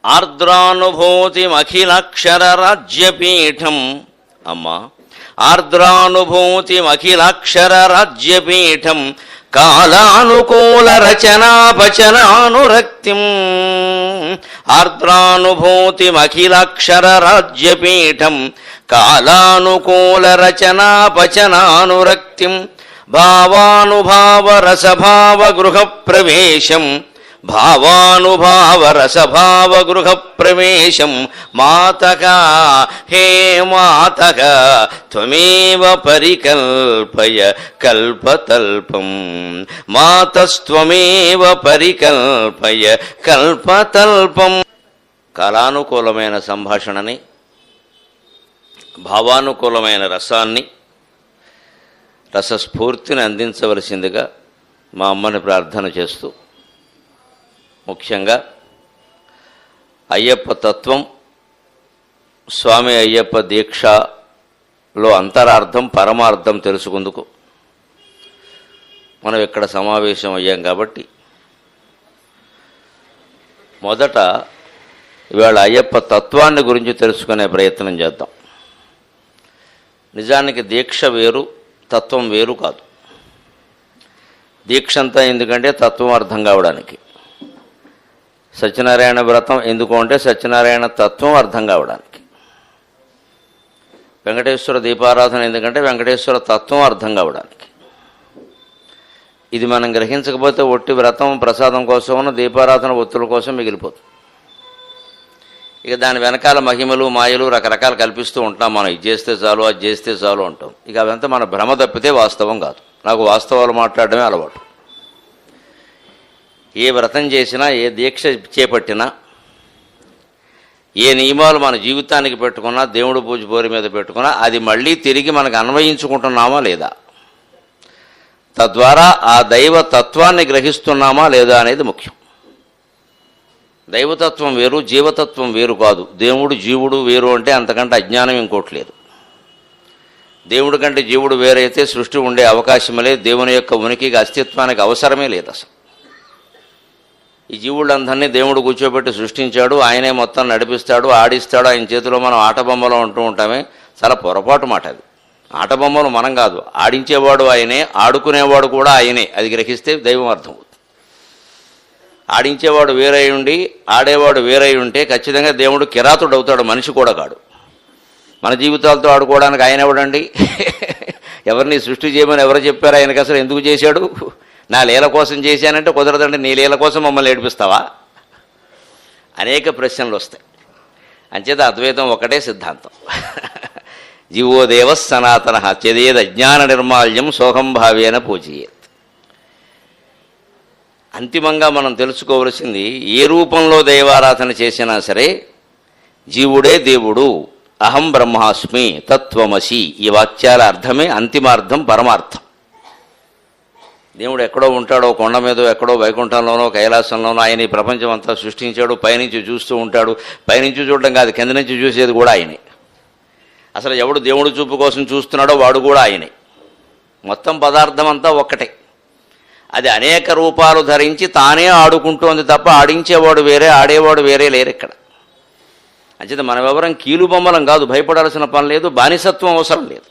ఆర్ద్రానుభూతిమఖిలాక్షరరాజ్యపీఠం అమ్మా ఆర్ద్రానుభూతిమఖిలాక్షరరాజ్యపీఠం కాలానుకూల రచనాపచనానురక్తిం ఆర్ద్రానుభూతిమఖిలాక్షరరాజ్యపీఠం కాలానుకూల రచనాపచనానురక్తిం భావానుభావరసభావగృహప్రవేశం భావానుభావరసభావగృహప్రవేశం మాతకా హే మాతకా త్వమేవ పరికల్పయ కల్పతల్పం మాతస్త్వమేవ పరికల్పయ కల్పతల్పం. కాలానుకూలమైన సంభాషణని, భావానుకూలమైన రసాన్ని, రసస్ఫూర్తిని అందించవలసిందిగా మా అమ్మని ప్రార్థన చేస్తూ, ముఖ్యంగా అయ్యప్ప తత్వం, స్వామి అయ్యప్ప దీక్షలో అంతరార్థం పరమార్థం తెలుసుకుందుకు మనం ఇక్కడ సమావేశం అయ్యాం. కాబట్టి మొదట ఇవాళ అయ్యప్ప తత్వాన్ని గురించి తెలుసుకునే ప్రయత్నం చేద్దాం. నిజానికి దీక్ష వేరు, తత్వం వేరు కాదు. దీక్ష అంతా ఎందుకంటే తత్వం అర్థం కావడానికి, సత్యనారాయణ వ్రతం ఎందుకు అంటే సత్యనారాయణ తత్వం అర్థం కావడానికి, వెంకటేశ్వర దీపారాధన ఎందుకంటే వెంకటేశ్వర తత్వం అర్థం కావడానికి. ఇది మనం గ్రహించకపోతే ఒట్టి వ్రతం ప్రసాదం కోసం, దీపారాధన ఒత్తుల కోసం మిగిలిపోతుంది. ఇక దాని వెనకాల మహిమలు మాయలు రకరకాలు కల్పిస్తూ ఉంటాం. మనం ఇది చేస్తే చాలు, అది చేస్తే చాలు అంటాం. ఇక అవంతా మన భ్రమ తప్పితే వాస్తవం కాదు. నాకు వాస్తవాలు మాట్లాడడమే అలవాటు. ఏ వ్రతం చేసినా, ఏ దీక్ష చేపట్టినా, ఏ నియమాలు మన జీవితానికి పెట్టుకున్నా, దేవుడు పూజ బోరి మీద పెట్టుకున్నా, అది మళ్ళీ తిరిగి మనకు అన్వయించుకుంటున్నామా లేదా, తద్వారా ఆ దైవ తత్వాన్ని గ్రహిస్తున్నామా లేదా అనేది ముఖ్యం. దైవతత్వం వేరు, జీవతత్వం వేరు కాదు. దేవుడు జీవుడు వేరు అంటే అంతకంటే అజ్ఞానం ఇంకోట్లేదు. దేవుడి కంటే జీవుడు వేరైతే సృష్టి ఉండే అవకాశమే లేదు. దేవుని యొక్క ఉనికికి, అస్తిత్వానికి అవసరమే లేదు అసలు. ఈ జీవుళ్ళందరినీ దేవుడు కూర్చోబెట్టి సృష్టించాడు. ఆయనే మొత్తం నడిపిస్తాడు, ఆడిస్తాడు. ఆయన చేతిలో మనం ఆటబొమ్మలో ఉంటూ ఉంటామే. చాలా పొరపాటు మాట అది. ఆటబొమ్మలు మనం కాదు, ఆడించేవాడు ఆయనే, ఆడుకునేవాడు కూడా ఆయనే. అది గ్రహిస్తే దైవం అర్థం. ఆడించేవాడు వేరై ఉండి ఆడేవాడు వేరై ఉంటే ఖచ్చితంగా దేవుడు కిరాతుడు అవుతాడు, మనిషి కూడా కాడు. మన జీవితాలతో ఆడుకోవడానికి ఆయన ఎవడండి? ఎవరిని సృష్టి చేయమని ఎవరు చెప్పారు? ఆయనకి అసలు ఎందుకు చేశాడు? నా లీల కోసం చేశానంటే కుదరదండి. నీ లీల కోసం మమ్మల్ని ఏడిపిస్తావా? అనేక ప్రశ్నలు వస్తాయి. అంచేత అద్వైతం ఒకటే సిద్ధాంతం. జీవోదేవ సనాతన చెదేద అజ్ఞాన నిర్మాల్యం సోహం భావేన పూజయేత్. అంతిమంగా మనం తెలుసుకోవలసింది, ఏ రూపంలో దైవారాధన చేసినా సరే జీవుడే దేవుడు, అహం బ్రహ్మాస్మి, తత్వమసి, ఈ వాక్యాల అర్థమే అంతిమార్థం, పరమార్థం. దేవుడు ఎక్కడో ఉంటాడో, కొండ మీదో, ఎక్కడో వైకుంఠంలోనో కైలాసంలోనో ఆయన ఈ ప్రపంచం అంతా సృష్టించాడు. పైనుంచి చూస్తూ ఉంటాడు. పైనుంచి చూడడం కాదు, కింద నుంచి చూసేది కూడా ఆయనే. అసలు ఎవడు దేవుడు చూపు కోసం చూస్తున్నాడో వాడు కూడా ఆయనే. మొత్తం పదార్థం అంతా ఒక్కటే. అది అనేక రూపాలు ధరించి తానే ఆడుకుంటోంది తప్ప ఆడించేవాడు వేరే, ఆడేవాడు వేరే లేరు ఇక్కడ. అంచేత మనం ఎవరం కీలుబొమ్మలం కాదు, భయపడాల్సిన పని లేదు. బానిసత్వం అవసరం లేదు.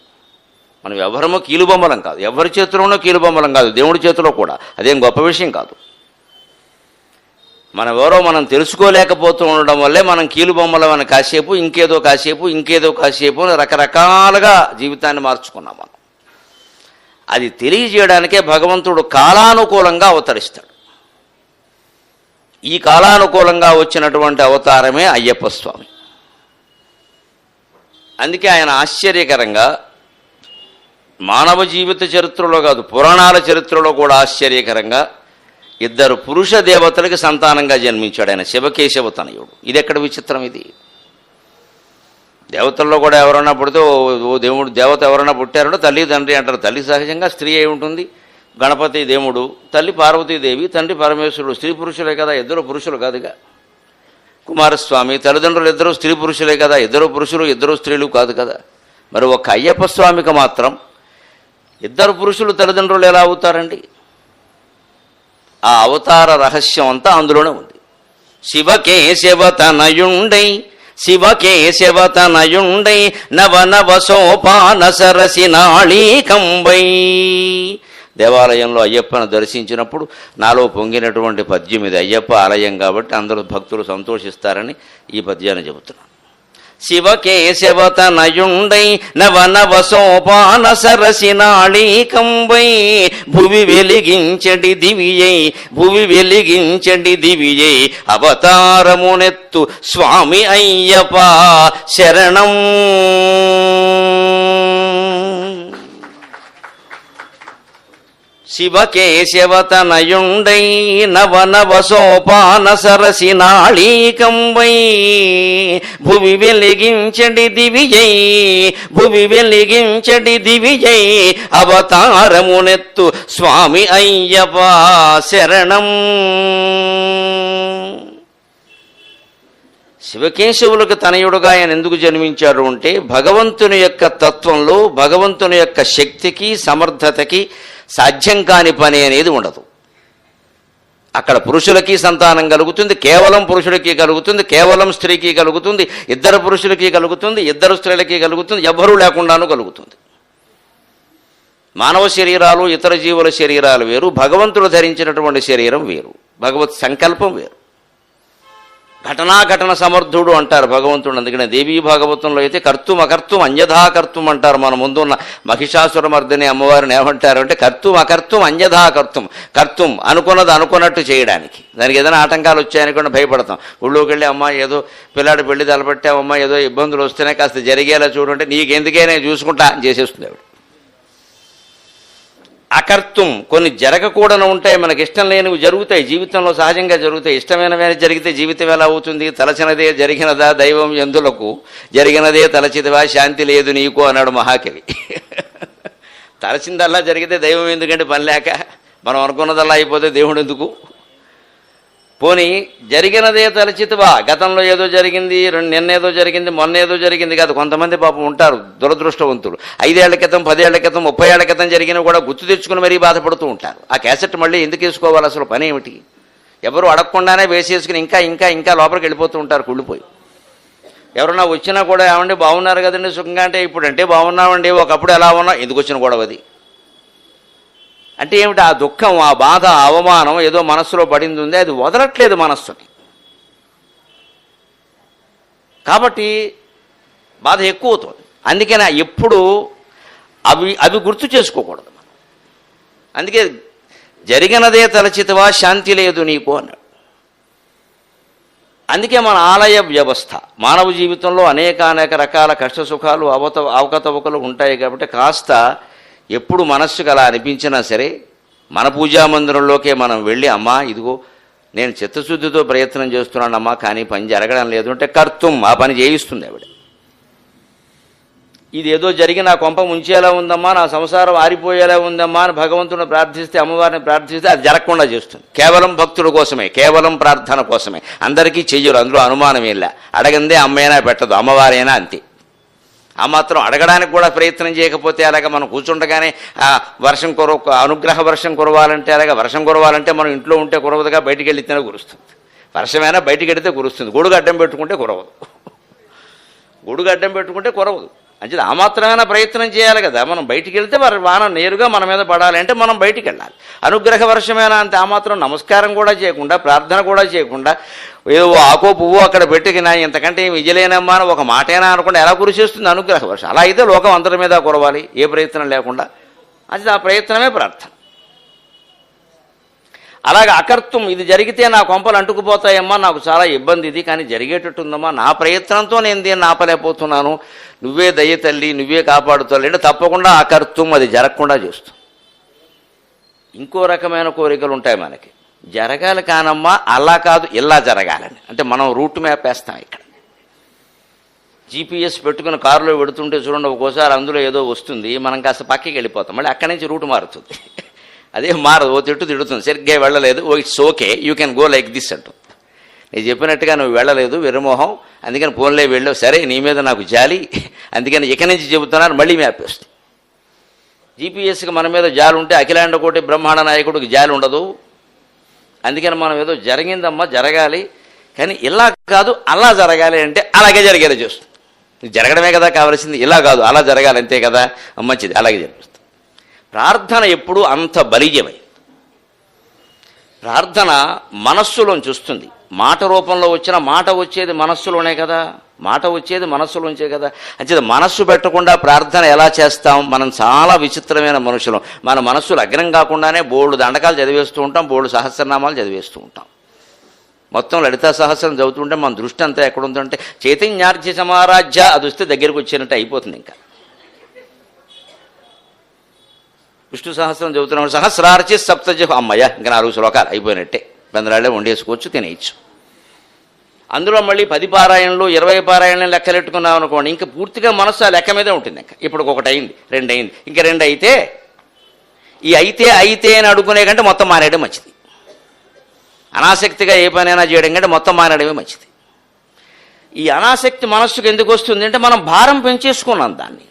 మనం ఎవరమో కీలుబొమ్మలం కాదు, ఎవరి చేతిలోనో కీలుబొమ్మలం కాదు, దేవుడి చేతిలో కూడా. అదేం గొప్ప విషయం కాదు. మనం ఎవరో మనం తెలుసుకోలేకపోతూ ఉండడం వల్లే మనం కీలుబొమ్మలం అని కాసేపు, ఇంకేదో కాసేపు, ఇంకేదో కాసేపు రకరకాలుగా జీవితాన్ని మార్చుకున్నాం మనం. అది తెలియజేయడానికే భగవంతుడు కాలానుకూలంగా అవతరిస్తాడు. ఈ కాలానుకూలంగా వచ్చినటువంటి అవతారమే అయ్యప్ప స్వామి. అందుకే ఆయన ఆశ్చర్యకరంగా మానవ జీవిత చరిత్రలో కాదు, పురాణాల చరిత్రలో కూడా ఆశ్చర్యకరంగా ఇద్దరు పురుష దేవతలకి సంతానంగా జన్మించాడు ఆయన, శివకేశవ తనయుడు. ఇది ఎక్కడ విచిత్రం ఇది? దేవతల్లో కూడా ఎవరన్నా పుడితే ఓ దేవుడు దేవత ఎవరన్నా పుట్టారంటే తల్లి తండ్రి అంటారు. తల్లి సహజంగా స్త్రీ అయి ఉంటుంది. గణపతి దేవుడు, తల్లి పార్వతీదేవి, తండ్రి పరమేశ్వరుడు. స్త్రీ పురుషులే కదా, ఇద్దరు పురుషులు కాదుగా. కుమారస్వామి తల్లిదండ్రులు ఇద్దరు స్త్రీ పురుషులే కదా, ఇద్దరు పురుషులు ఇద్దరు స్త్రీలు కాదు కదా. మరి ఒక్క అయ్యప్ప స్వామికి మాత్రం ఇద్దరు పురుషులు తల్లిదండ్రులు ఎలా అవుతారండి? ఆ అవతార రహస్యం అంతా అందులోనే ఉంది. శివకేశవతనయుండై శివకేశవతనయుండై నవనవ సోపాన సరసి నాళీకంబై. దేవాలయంలో అయ్యప్పను దర్శించినప్పుడు నాలో పొంగినటువంటి పద్యం ఇది. అయ్యప్ప ఆలయం కాబట్టి అందరూ భక్తులు సంతోషిస్తారని ఈ పద్యాన్ని చెబుతున్నాను. శివకేశవతనయుండై నవనవ సోపాన సరసి నాళీకంబై భువి వెలిగించడి దివియై భువి వెలిగించడి దివియై అవతారమునెత్తు స్వామి అయ్యప్ప శరణం. శివకేశవతనయుండై నవనవ సోపాన సరసి నాళీకంబై భువి వెలిగించడి దివియై భువి వెలిగించడి దివియై అవతారమునెత్తు స్వామి అయ్యప్ప శరణం. శివకేశవులకు తనయుడుగా ఆయన ఎందుకు జన్మించాడు అంటే భగవంతుని యొక్క తత్వంలో భగవంతుని యొక్క శక్తికి సమర్థతకి సాధ్యం కాని పని అనేది ఉండదు. అక్కడ పురుషులకి సంతానం కలుగుతుంది, కేవలం పురుషుడికి కలుగుతుంది, కేవలం స్త్రీకి కలుగుతుంది, ఇద్దరు పురుషులకి కలుగుతుంది, ఇద్దరు స్త్రీలకి కలుగుతుంది, ఎవ్వరూ లేకుండానూ కలుగుతుంది. మానవ శరీరాలు ఇతర జీవుల శరీరాలు వేరు, భగవంతుడు ధరించినటువంటి శరీరం వేరు, భగవత్ సంకల్పం వేరు. ఘటనాఘటన సమర్థుడు అంటారు భగవంతుడు. అందుకనే దేవీ భాగవతంలో అయితే కర్తుం అకర్తుం అన్యథా కర్తుం అంటారు. మన ముందున్న మహిషాసురమర్దిని అమ్మవారిని ఏమంటారు అంటే కర్తుం అకర్తుం అన్యథా కర్తుం. కర్తుం అనుకున్నది అనుకున్నట్టు చేయడానికి. దానికి ఏదైనా ఆటంకాలు వచ్చాయనుకోండి భయపడతాం. ఊళ్ళోకి వెళ్ళి అమ్మ ఏదో పిల్లాడు పెళ్లి తలపెట్టామమ్మ ఏదో ఇబ్బందులు వస్తేనే కాస్త జరిగేలా చూడంటే నీకెందుకే నేను చూసుకుంటా అని చేసేస్తుంది ఆవిడ. అకర్తం కొన్ని జరగకూడని ఉంటాయి, మనకి ఇష్టం లేనివి జరుగుతాయి, జీవితంలో సహజంగా జరుగుతాయి. ఇష్టమైనవి జరిగితే జీవితం ఎలా అవుతుంది? తలచినదే జరిగినదా దైవం ఎందులకు, జరిగినదే తలచిదివా శాంతి లేదు నీకు అన్నాడు మహాకవి. తలచిందల్లా జరిగితే దైవం ఎందుకంటే పని లేక, మనం అనుకున్నదల్లా అయిపోతే దేవుడు ఎందుకు? పోనీ జరిగినదే తలచితివా, గతంలో ఏదో జరిగింది, నిన్నేదో జరిగింది, మొన్నేదో జరిగింది కాదు. కొంతమంది పాపం ఉంటారు దురదృష్టవంతులు, 5 ఏళ్ల క్రితం 10 ఏళ్ల క్రితం 30 ఏళ్ల క్రితం జరిగినవి కూడా గుర్తు తెచ్చుకుని మరీ బాధపడుతూ ఉంటారు. ఆ క్యాసెట్ మళ్ళీ ఎందుకు వేసుకోవాలి? అసలు పని ఏమిటి? ఎవరు అడగకుండానే వేసేసుకుని ఇంకా ఇంకా ఇంకా లోపలికి వెళ్ళిపోతూ ఉంటారు కుళ్ళిపోయి. ఎవరన్నా వచ్చినా కూడా ఏమండి బాగున్నారు కదండి సుఖంగా అంటే ఇప్పుడు అంటే బాగున్నామండి, ఒకప్పుడు ఎలా ఉన్నా, ఎందుకు వచ్చిన గొడవది అంటే ఏమిటి? ఆ దుఃఖం, ఆ బాధ, ఆ అవమానం ఏదో మనస్సులో పడింది ఉంది, అది వదలట్లేదు మనస్సుని. కాబట్టి బాధ ఎక్కువ అవుతుంది. అందుకని ఎప్పుడు అవి గుర్తు చేసుకోకూడదు మనం. అందుకే జరిగినదే తలచితవా శాంతి లేదు నీకు అన్నాడు. అందుకే మన ఆలయ వ్యవస్థ మానవ జీవితంలో అనేక రకాల కష్టసుఖాలు అవకతవకలు ఉంటాయి. కాబట్టి కాస్త ఎప్పుడు మనస్సుకు అలా అనిపించినా సరే మన పూజా మందిరంలోకే మనం వెళ్ళి అమ్మా ఇదిగో నేను చిత్తశుద్ధితో ప్రయత్నం చేస్తున్నానమ్మా కానీ పని జరగడం లేదు అంటే కర్తం ఆ పని చేయిస్తుంది ఆవిడ. ఇది ఏదో జరిగి నా కొంప ముంచేలా ఉందమ్మా, నా సంసారం ఆరిపోయేలా ఉందమ్మా అని భగవంతుని ప్రార్థిస్తే, అమ్మవారిని ప్రార్థిస్తే అది జరగకుండా చేస్తుంది. కేవలం భక్తుల కోసమే, కేవలం ప్రార్థన కోసమే. అందరికీ చెయ్యరు, అందులో అనుమానం ఇలా. అడగందే అమ్మైనా పెట్టదు, అమ్మవారైనా అంతే. ఆ మాత్రం అడగడానికి కూడా ప్రయత్నం చేయకపోతే అలాగ మనం కూర్చుండగానే వర్షం అనుగ్రహ వర్షం కురవాలంటే అలాగే వర్షం కురవాలంటే మనం ఇంట్లో ఉంటే కురవదుగా, బయటికి వెళితేనే కురుస్తుంది. వర్షమైనా బయటికి వెళితే కురుస్తుంది, గొడుగు అడ్డం పెట్టుకుంటే కురవదు. గొడుగు అడ్డం పెట్టుకుంటే కురవదు. అంటే ఆ మాత్రమైనా ప్రయత్నం చేయాలి కదా. మనం బయటికి వెళ్తే వాన నేరుగా మన మీద పడాలి అంటే మనం బయటికి వెళ్ళాలి. అనుగ్రహ వర్షమైనా అంతే. ఆ మాత్రం నమస్కారం కూడా చేయకుండా, ప్రార్థన కూడా చేయకుండా ఏదో ఆకో పువ్వు అక్కడ పెట్టుకున్నా ఇంతకంటే విజయలేనమ్మా అని ఒక మాటైనా అనుకుంటే ఎలా కురిసేస్తుంది అనుగ్రహ వర్షం? అలా అయితే లోకం అందరి మీద కురవాలి ఏ ప్రయత్నం లేకుండా. అది ఆ ప్రయత్నమే ప్రార్థన. అలాగే అకర్తం, ఇది జరిగితే నా కొంపలు అంటుకుపోతాయమ్మా, నాకు చాలా ఇబ్బంది ఇది, కానీ జరిగేటట్టుందమ్మా, నా ప్రయత్నంతో నేను దీన్ని ఆపలేకపోతున్నాను, నువ్వే దయ తల్లి, నువ్వే కాపాడుతావు అంటే తప్పకుండా అకర్తం, అది జరగకుండా చేస్తుంది. ఇంకో రకమైన కోరికలు ఉంటాయి మనకి, జరగాలి కానమ్మా అలా కాదు ఇలా జరగాలని. అంటే మనం రూట్ మ్యాప్ వేస్తాం. ఇక్కడ జీపీఎస్ పెట్టుకుని కారులో పెడుతుంటే చూడండి, ఒక్కోసారి అందులో ఏదో వస్తుంది, మనం కాస్త పక్కకి వెళ్ళిపోతాం, మళ్ళీ అక్కడి నుంచి రూట్ మారుతుంది. అదే మారదు, ఓ తిడుతుంది, సరిగ్గా వెళ్ళలేదు, oh it's okay you can go like this అంటూ. నేను చెప్పినట్టుగా నువ్వు వెళ్ళలేదు విరమోహం, అందుకని ఫోన్లే వెళ్ళావు, సరే నీ మీద నాకు జాలి, అందుకని ఇక నుంచి చెబుతున్నాను మళ్ళీ మ్యాప్ వేస్తాం. జీపీఎస్కి మన మీద జాలి ఉంటే అఖిలాండ కోటి బ్రహ్మాండ నాయకుడికి జాలి ఉండదు. అందుకని మనం ఏదో జరిగిందమ్మా జరగాలి, కానీ ఇలా కాదు అలా జరగాలి అంటే అలాగే జరిగేలా చేస్తుంది. జరగడమే కదా కావాల్సింది, ఇలా కాదు అలా జరగాలి అంతే కదా, మంచిది అలాగే జరిపిస్తుంది. ప్రార్థన ఎప్పుడూ అంత బలీయమై, ప్రార్థన మనస్సులోంచి వస్తుంది. మాట రూపంలో వచ్చిన మాట వచ్చేది మనస్సులోనే కదా, మాట వచ్చేది మనస్సులోంచే కదా. అంటే మనస్సు పెట్టకుండా ప్రార్థన ఎలా చేస్తాం? మనం చాలా విచిత్రమైన మనుషులం. మన మనస్సు లగ్నం కాకుండానే బోల్డు దండకాలు చదివేస్తూ ఉంటాం, బోల్డు సహస్రనామాలు చదివేస్తూ ఉంటాం. మొత్తం లలితా సహస్రం చదువుతుంటే మన దృష్టి అంతా ఎక్కడుందంటే చైతన్యార్జ్య సమారాజ్య అది వస్తే దగ్గరికి వచ్చినట్టు అయిపోతుంది. ఇంకా విష్ణు సహస్రం చదువుతున్నాం, సహస్రార్చి సప్తజ, అమ్మయ్య ఇంకా 4 శ్లోకాలు అయిపోయినట్టే, బెందరాళ్ళే వండేసుకోవచ్చు, తినేయచ్చు. అందులో మళ్ళీ 10 పారాయణలు 20 పారాయణలు లెక్కలెట్టుకున్నాం అనుకోండి, ఇంకా పూర్తిగా మనస్సు ఆ లెక్క మీదే ఉంటుంది. ఇంకా ఇప్పుడు 1 అయింది, 2 అయింది, ఇంకా 2 అయితే ఈ అయితే అని అడుగునే కంటే మొత్తం మానేయడం మంచిది. అనాసక్తిగా ఏ పనైనా చేయడం కంటే మొత్తం మానేయడమే మంచిది. ఈ అనాసక్తి మనస్సుకు ఎందుకు వస్తుంది అంటే మనం భారం పెంచేసుకున్నాం దాన్ని.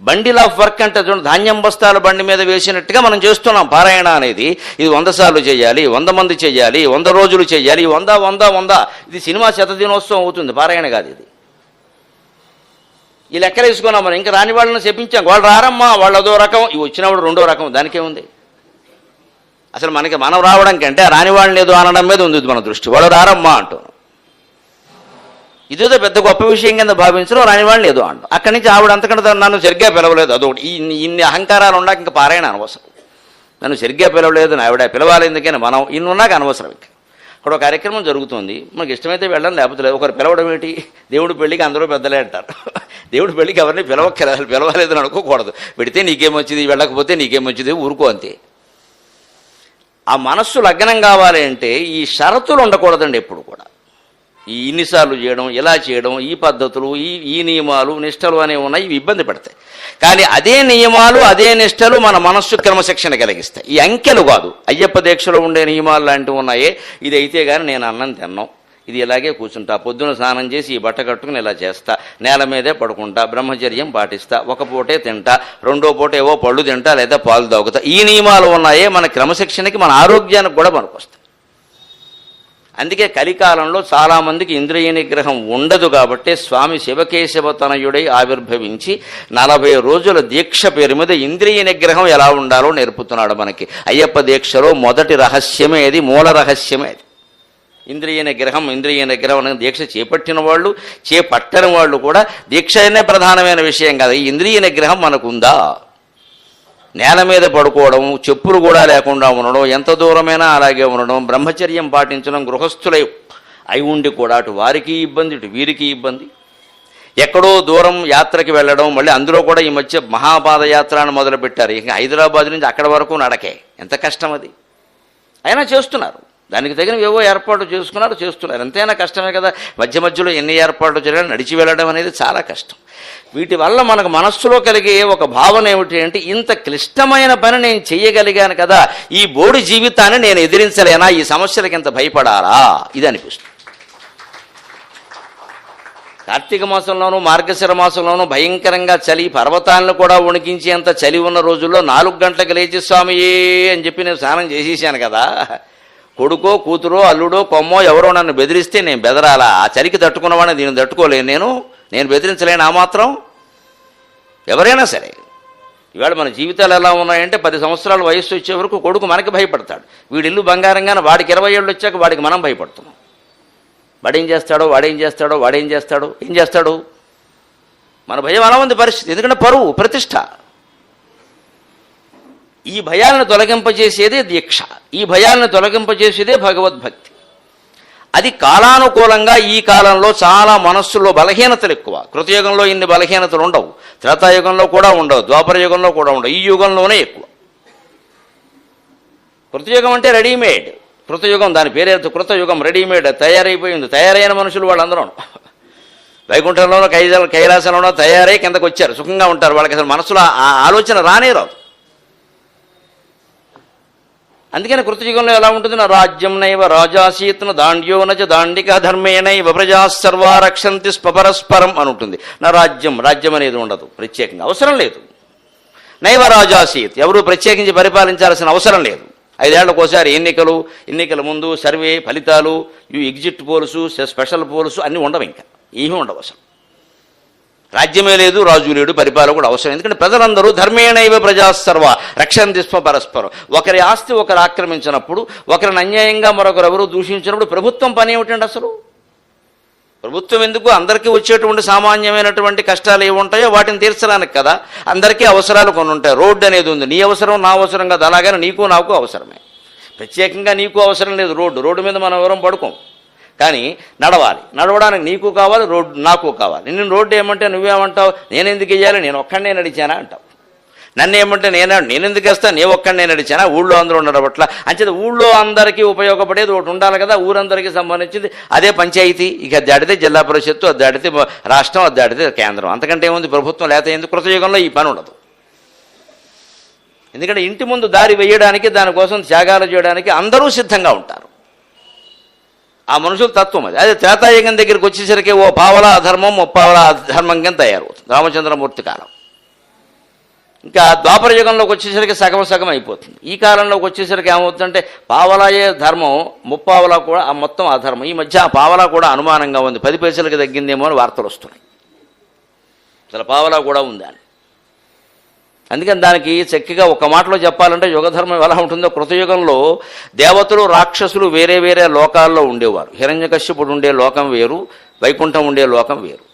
బండిల్ ఆఫ్ వర్క్ అంటే చూడండి, ధాన్యం బస్తాల బండి మీద వేసినట్టుగా మనం చేస్తున్నాం పారాయణ అనేది. ఇది 100 సార్లు చేయాలి, 100 మంది చేయాలి, 100 రోజులు చేయాలి, 100 ఇది సినిమా శతదినోత్సవం అవుతుంది, పారాయణ కాదు ఇది. ఈ లెక్కలు వేసుకున్నాం మనం. ఇంకా రాని వాళ్ళని చెప్పించాం, వాళ్ళు రారమ్మా, వాళ్ళు అదో రకం, ఇవి వచ్చినప్పుడు 2వ రకం, దానికేముంది? అసలు మనకి మనం రావడం కంటే రాని వాళ్ళని ఏదో అనడం మీద ఉంది మన దృష్టి. వాళ్ళు రారమ్మా అంటాం, ఇదేదో పెద్ద గొప్ప విషయం కింద భావించడం, రాని వాళ్ళని ఏదో అంటాం. అక్కడి నుంచి ఆవిడ అంతకంటే నన్ను సరిగ్గా పిలవలేదు, అదొకటి. ఇన్ని అహంకారాలు ఉన్నాక ఇంకా పారాయణ అనవసరం. నన్ను సరిగ్గా పిలవలేదు, ఆవిడ పిలవాలి ఎందుకని మనం ఇన్ని ఉన్నాక అనవసరం. ఇంకా అక్కడ ఒక కార్యక్రమం జరుగుతుంది, మనకి ఇష్టమైతే వెళ్ళడం, లేకపోతే లేదు. ఒకరు పిలవడం ఏంటి? దేవుడి పెళ్ళికి అందరూ పెద్దలే అంటారు. దేవుడి పెళ్ళికి ఎవరిని పిలవలేదని అనుకోకూడదు. పెడితే నీకేమొచ్చింది, వెళ్ళకపోతే నీకేమొచ్చింది, ఊరుకో అంతే. ఆ మనస్సు లగ్నం కావాలి అంటే ఈ షరతులు ఉండకూడదండి ఎప్పుడు కూడా. ఈ ఇన్నిసార్లు చేయడం, ఇలా చేయడం, ఈ పద్ధతులు, ఈ నియమాలు నిష్టలు అనేవి ఉన్నాయి, ఇవి ఇబ్బంది పడతాయి. కానీ అదే నియమాలు అదే నిష్టలు మన మనస్సు క్రమశిక్షణ కలిగిస్తాయి. ఈ అంకెలు కాదు. అయ్యప్ప దీక్షలో ఉండే నియమాలు లాంటివి ఉన్నాయే, ఇది అయితే కానీ నేను అన్నం తిన్నాం, ఇది ఇలాగే కూర్చుంటా, పొద్దున స్నానం చేసి ఈ బట్ట కట్టుకుని ఇలా చేస్తా, నేల మీదే పడుకుంటా, బ్రహ్మచర్యం పాటిస్తా, 1 పూటే తింటా, 2వ పూట ఏవో పళ్ళు తింటా లేదా పాలు తాగుతా, ఈ నియమాలు ఉన్నాయే మన క్రమశిక్షణకి, మన ఆరోగ్యానికి కూడా పనికొస్తాయి. అందుకే కలికాలంలో చాలామందికి ఇంద్రియ నిగ్రహం ఉండదు. కాబట్టి స్వామి శివకేశవ తనయుడై ఆవిర్భవించి 40 రోజుల దీక్ష పేరు మీద ఇంద్రియ నిగ్రహం ఎలా ఉండాలో నేర్పుతున్నాడు మనకి. అయ్యప్ప దీక్షలో మొదటి రహస్యమే అది, మూల రహస్యమే అది. ఇంద్రియ నిగ్రహం అనే దీక్ష చేపట్టిన వాళ్ళు, చేపట్టని వాళ్ళు కూడా దీక్ష అనే ప్రధానమైన విషయం కాదు. ఈ ఇంద్రియ నిగ్రహం మనకుందా? నేల మీద పడుకోవడం, చెప్పులు కూడా లేకుండా ఉండడం, ఎంత దూరమైనా అలాగే ఉండడం, బ్రహ్మచర్యం పాటించడం, గృహస్థులై అయి ఉండి కూడా అటు వారికి ఇబ్బంది, ఇటు వీరికి ఇబ్బంది. ఎక్కడో దూరం యాత్రకి వెళ్ళడం, మళ్ళీ అందులో కూడా ఈ మధ్య మహాపాదయాత్ర అని మొదలుపెట్టారు. ఇంకా హైదరాబాద్ నుంచి అక్కడ వరకు నడకే, ఎంత కష్టం అది. అయినా చేస్తున్నారు, దానికి తగిన ఏవో ఏర్పాట్లు చేస్తున్నారు. ఎంతైనా కష్టమే కదా. మధ్యలో ఎన్ని ఏర్పాట్లు చేయడం, నడిచి వెళ్ళడం అనేది చాలా కష్టం. వీటి వల్ల మనకు మనస్సులో కలిగే ఒక భావన ఏమిటి అంటే, ఇంత క్లిష్టమైన పని నేను చెయ్యగలిగాను కదా, ఈ బోడి జీవితాన్ని నేను ఎదిరించలేనా, ఈ సమస్యలకి ఎంత భయపడాలా, ఇది అనిపిస్తుంది. కార్తీక మాసంలోనూ మార్గశిర మాసంలోనూ భయంకరంగా చలి, పర్వతాలను కూడా వణికించేంత చలి ఉన్న రోజుల్లో 4 గంటలకు లేచి స్వామియే అని చెప్పి నేను స్నానం చేసేసాను కదా. కొడుకో కూతురో అల్లుడో కొమ్మో ఎవరో నన్ను బెదిరిస్తే నేను బెదరాలా? ఆ చలికి తట్టుకున్నవాడిని దీన్ని తట్టుకోలేను, నేను బెదిరించలేను. ఆ మాత్రం ఎవరైనా సరే. ఇవాళ మన జీవితాలు ఎలా ఉన్నాయంటే 10 సంవత్సరాల వయస్సు వచ్చే వరకు కొడుకు మనకి భయపడతాడు. వీడి ఇల్లు బంగారంగానే వాడికి 20 ఏళ్ళు వచ్చాక వాడికి మనం భయపడుతున్నాం. వాడేం చేస్తాడు? మన భయం అలా ఉంది పరిస్థితి. ఎందుకంటే పరువు, ప్రతిష్ట. ఈ భయాలను తొలగింపజేసేదే దీక్ష, ఈ భయాలను తొలగింపజేసేదే భగవద్భక్తి. అది కాలానుకూలంగా ఈ కాలంలో చాలా మనస్సులో బలహీనతలు ఎక్కువ. కృతయుగంలో ఇన్ని బలహీనతలు ఉండవు, త్రేతాయుగంలో కూడా ఉండవు, ద్వాపర యుగంలో కూడా ఉండవు, ఈ యుగంలోనే ఎక్కువ. కృతయుగం అంటే రెడీమేడ్. కృతయుగం దాని పేరే కృతయుగం, రెడీమేడ్, తయారైపోయింది. తయారైన మనుషులు వాళ్ళందరూ వైకుంఠంలోనో కైలాసంలోనో తయారై కిందకు వచ్చారు, సుఖంగా ఉంటారు. వాళ్ళకి అసలు మనసులో ఆలోచన రానే రాదు. అందుకని కృతయుగంలో ఎలా ఉంటుంది? నా రాజ్యం నైవ రాజాసీత్ దాండ్యో నచ దాండిక ధర్మేణైవ ప్రజా సర్వా రక్షంతి స్వపరస్పరం అని ఉంటుంది. నా రాజ్యం అనేది ఉండదు, ప్రత్యేకంగా అవసరం లేదు. నైవ రాజాసీత్, ఎవరు ప్రత్యేకించి పరిపాలించాల్సిన అవసరం లేదు. 5 ఏళ్లకోసారి ఎన్నికల ముందు సర్వే ఫలితాలు, ఎగ్జిట్ పోల్స్, స్పెషల్ పోల్స్ అన్నీ ఉండవు, ఇంకా ఏమీ ఉండవు అసలు. రాజ్యమే లేదు, రాజు లేడు, పరిపాలకుడు అవసరం. ఎందుకంటే ప్రజలందరూ ధర్మేణైవ ప్రజాసర్వ రక్షంతి స్వ పరస్పరం. ఒకరి ఆస్తి ఒకరు ఆక్రమించినప్పుడు, ఒకరిని అన్యాయంగా మరొకరు ఎవరు దూషించినప్పుడు ప్రభుత్వం పని ఏమిటండి అసలు? ప్రభుత్వం ఎందుకు? అందరికీ వచ్చేటువంటి సామాన్యమైనటువంటి కష్టాలు ఏమి ఉంటాయో వాటిని తీర్చడానికి కదా. అందరికీ అవసరాలు కొన్ని ఉంటాయి. రోడ్డు అనేది ఉంది, నీ అవసరం నా అవసరం కదా, అలాగని నీకు నాకు అవసరమే. ప్రత్యేకంగా నీకు అవసరం లేదు రోడ్డు మీద మనం ఎవరం పడుకోం, కానీ నడవడానికి నీకు కావాలి, రోడ్డు నాకు కావాలి. నేను రోడ్డు ఏమంటే నువ్వేమంటావు, నేనెందుకు వేయాలి, నేను ఒక్కడనే నడిచానా అంటావు. నన్ను ఏమంటే నేనెందుకు వేస్తాను, నేను ఒక్కడనే నడిచానా, ఊళ్ళో అందరూ నడవట్ల. అంచేది ఊళ్ళో అందరికీ ఉపయోగపడేది ఒకటి ఉండాలి కదా, ఊరందరికీ సంబంధించింది అదే పంచాయతీ. ఇక అది దాటితే జిల్లా పరిషత్తు, అది దాటితే రాష్ట్రం, అది దాటితే కేంద్రం. అంతకంటే ఏముంది ప్రభుత్వం లేకపోతే ఎందుకు? కృతయుగంలో ఈ పని ఉండదు. ఎందుకంటే ఇంటి ముందు దారి వేయడానికి, దానికోసం త్యాగాలు చేయడానికి అందరూ సిద్ధంగా ఉంటారు. ఆ మనుషుల తత్వం అది. అదే త్రేతాయుగం దగ్గరికి వచ్చేసరికి ఓ పావలా అధర్మం, ముప్పావలా అధర్మం కింద తయారవుతుంది రామచంద్రమూర్తి కాలం. ఇంకా ద్వాపర యుగంలోకి వచ్చేసరికి సగం అయిపోతుంది. ఈ కాలంలోకి వచ్చేసరికి ఏమవుతుందంటే పావలాయే ధర్మం, ముప్పావలా కూడా ఆ మొత్తం అధర్మం. ఈ మధ్య ఆ పావలా కూడా అనుమానంగా ఉంది, 10 పైసలకి తగ్గిందేమో అని వార్తలు వస్తున్నాయి. అసలు పావలా కూడా ఉందా అని. అందుకని దానికి చక్కగా ఒక మాటలో చెప్పాలంటే యుగధర్మం ఎలా ఉంటుందో, కృతయుగంలో దేవతలు రాక్షసులు వేరే వేరే లోకాల్లో ఉండేవారు. హిరణ్యకశ్యపుడు ఉండే లోకం వేరు, వైకుంఠం ఉండే లోకం వేరు.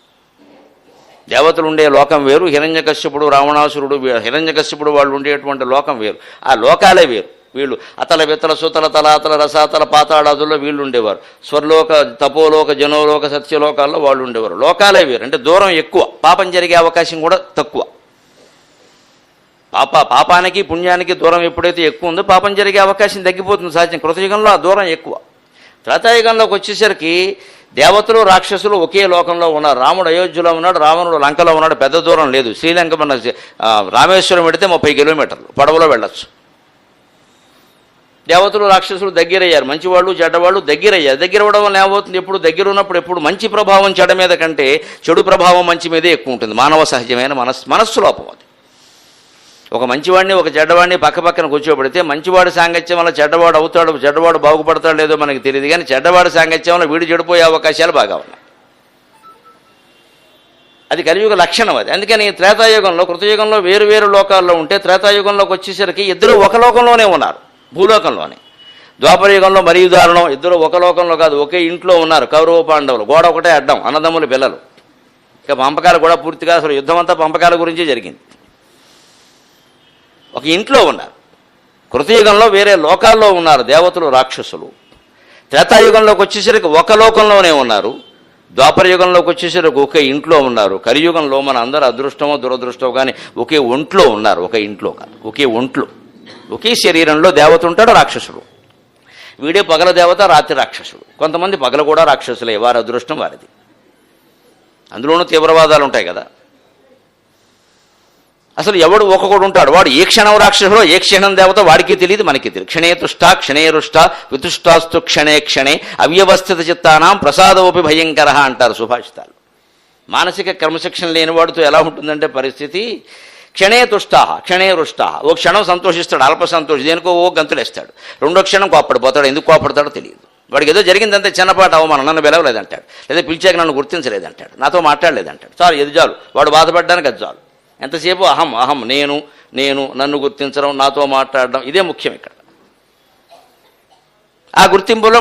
దేవతలు ఉండే లోకం వేరు, హిరణ్యకశ్యపుడు రావణాసురుడు హిరణ్యకశ్యపుడు వాళ్ళు ఉండేటువంటి లోకం వేరు. ఆ లోకాలే వేరు. వీళ్ళు అతల వితల సుతల తలాతల రసాతల పాతాళాదుల్లో వీళ్ళు ఉండేవారు. స్వర్లోక, తపోలోక, జనోలోక, సత్యలోకాల్లో వాళ్ళు ఉండేవారు. లోకాలే వేరు. అంటే దూరం ఎక్కువ, పాపం జరిగే అవకాశం కూడా తక్కువ. పాపానికి పుణ్యానికి దూరం ఎప్పుడైతే ఎక్కువ ఉందో పాపం జరిగే అవకాశం తగ్గిపోతుంది సహజం. కృతయుగంలో ఆ దూరం ఎక్కువ. త్రేతాయుగంలోకి వచ్చేసరికి దేవతలు రాక్షసులు ఒకే లోకంలో ఉన్నారు. రాముడు అయోధ్యలో ఉన్నాడు, రావణుడు లంకలో ఉన్నాడు. పెద్ద దూరం లేదు. శ్రీలంక మన రామేశ్వరం పెడితే 30 కిలోమీటర్లు పడవలో వెళ్ళొచ్చు. దేవతలు రాక్షసులు దగ్గరయ్యారు, మంచివాళ్ళు చెడ్డవాళ్ళు దగ్గరయ్యారు. దగ్గర అవడం వల్ల ఏమవుతుంది, ఎప్పుడు దగ్గర ఉన్నప్పుడు ఎప్పుడు మంచి ప్రభావం చెడ్డ మీద కంటే చెడు ప్రభావం మంచి మీదే ఎక్కువ ఉంటుంది. మానవ సహజమైన మనస్సు లోపం అది. ఒక మంచివాడిని ఒక చెడ్డవాడిని పక్కన కూర్చోబెడితే మంచివాడి సాంగత్యం వల్ల చెడ్డవాడు అవుతాడు, చెడ్డవాడు బాగుపడతాడు లేదో మనకి తెలియదు, కానీ చెడ్డవాడి సాంగత్యం వల్ల వీడు చెడిపోయే అవకాశాలు బాగా ఉన్నాయి. అది కలియుగ లక్షణం అది. అందుకని త్రేతాయుగంలో, కృతయుగంలో వేరు లోకాల్లో ఉంటే త్రేతాయుగంలోకి వచ్చేసరికి ఇద్దరు ఒక లోకంలోనే ఉన్నారు, భూలోకంలోనే. ద్వాపరయుగంలో మరీ ఉదాహరణం, ఇద్దరు ఒక లోకంలో కాదు, ఒకే ఇంట్లో ఉన్నారు. కౌరవ పాండవులు, గోడ ఒకటే అడ్డం, అన్నదమ్ముల పిల్లలు. ఇక పంపకాలు కూడా పూర్తిగా, అసలు యుద్ధం అంతా పంపకాల గురించే జరిగింది. ఒక ఇంట్లో ఉన్నారు. కృతయుగంలో వేరే లోకాల్లో ఉన్నారు దేవతలు రాక్షసులు. త్రేతాయుగంలోకి వచ్చేసరికి ఒక లోకంలోనే ఉన్నారు. ద్వాపరయుగంలోకి వచ్చేసరికి ఒకే ఇంట్లో ఉన్నారు. కలియుగంలో మన అందరూ అదృష్టమో దురదృష్టమో కానీ ఒకే ఒంట్లో ఉన్నారు. ఒక ఇంట్లో కాదు, ఒకే ఒంట్లో, ఒకే శరీరంలో దేవత ఉంటాడు, రాక్షసుడు. వీడే పగల దేవత, రాత్రి రాక్షసుడు. కొంతమంది పగల కూడా రాక్షసులే, వారి అదృష్టం వారిది. అందులోనూ తీవ్రవాదాలు ఉంటాయి కదా. అసలు ఎవడు ఒక్కొక్కడు ఉంటాడు, వాడు ఏ క్షణం రాక్షసుడో ఏ క్షణం దేవత వాడికి తెలియదు, మనకి తెలియదు. క్షణే తుష్ట క్షణే రుష్ట వితుష్టాస్తు క్షణే క్షణే అవ్యవస్థిత చిత్తానాం ప్రసాదోపి భయంకర అంటారు సుభాషితాలు. మానసిక క్రమశిక్షణ లేనివాడితో ఎలా ఉంటుందంటే పరిస్థితి, క్షణే తుష్ట క్షణే రుష్ట. ఓ క్షణం సంతోషిస్తాడు, అల్ప సంతోషం, దేనికో ఓ గంతులేస్తాడు. రెండో క్షణం కోప్పడిపోతాడు, ఎందుకు కోప్పడతాడో తెలియదు. వాడికి ఏదో జరిగిందంటే చిన్నపాటు అవమానం, నన్ను పిలవలేదంటాడు, లేదా పిలిచాక నన్ను గుర్తించలేదంటాడు, నాతో మాట్లాడలేదంటాడు. చాలు, ఇది చాలు, వాడు బాధపడడానికి అది చాలు. ఎంతసేపు అహం నేను నన్ను గుర్తించడం, నాతో మాట్లాడడం, ఇదే ముఖ్యం ఇక్కడ. ఆ గుర్తింపులో